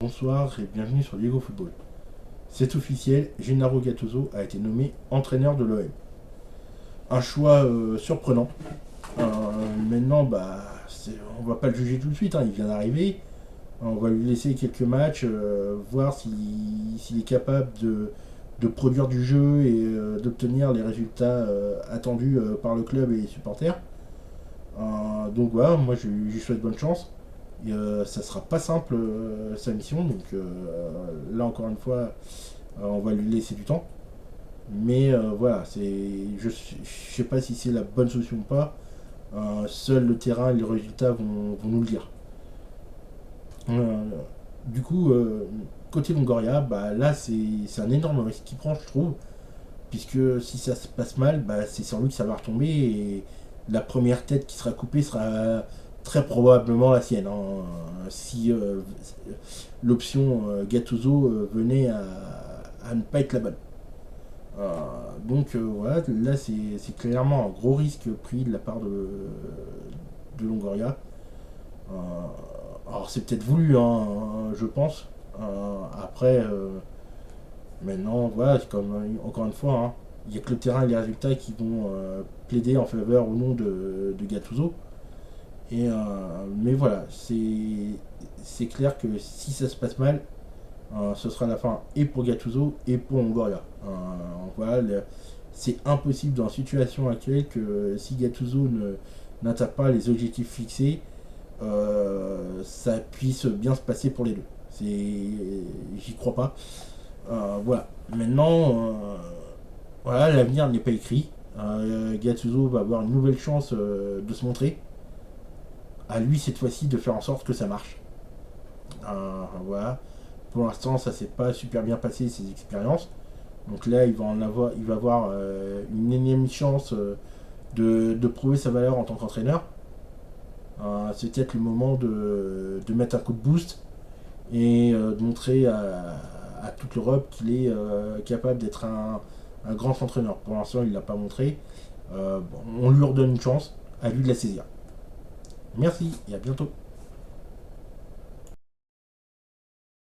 bonsoir et bienvenue sur Diego Football. C'est officiel, Gennaro Gattuso a été nommé entraîneur de l'OM. Un choix surprenant. Maintenant, on va pas le juger tout de suite, il vient d'arriver. On va lui laisser quelques matchs, voir s'il est capable de produire du jeu et d'obtenir les résultats attendus par le club et les supporters. Donc voilà, moi je lui souhaite bonne chance. Et ça sera pas simple sa mission, donc là encore une fois, on va lui laisser du temps. Mais voilà, je sais pas si c'est la bonne solution ou pas. Seul le terrain et les résultats vont nous le dire. Euh, du coup, côté Longoria, là c'est un énorme risque qu'il prend, je trouve, puisque si ça se passe mal, c'est sur lui que ça va retomber et la première tête qui sera coupée sera très probablement la sienne. Si l'option Gattuso venait à ne pas être la bonne. Donc voilà, là c'est clairement un gros risque pris de la part de Longoria. Euh, alors c'est peut-être voulu, je pense. Après, maintenant, voilà, c'est comme encore une fois, il n'y a que le terrain et les résultats qui vont plaider en faveur ou non de Gattuso. Mais voilà, c'est clair que si ça se passe mal, ce sera la fin et pour Gattuso et pour Longoria. Voilà, c'est impossible dans la situation actuelle que si Gattuso n'atteint pas les objectifs fixés, ça puisse bien se passer pour les deux. J'y crois pas. Voilà. Maintenant, voilà, l'avenir n'est pas écrit. Gattuso va avoir une nouvelle chance de se montrer. À lui cette fois-ci de faire en sorte que ça marche. Voilà. Pour l'instant, ça s'est pas super bien passé ces expériences. Donc là, il va avoir une énième chance de prouver sa valeur en tant qu'entraîneur. C'est peut-être le moment de mettre un coup de boost et de montrer à toute l'Europe qu'il est capable d'être un grand entraîneur. Pour l'instant, il ne l'a pas montré. On lui redonne une chance, à lui de la saisir. Merci et à bientôt.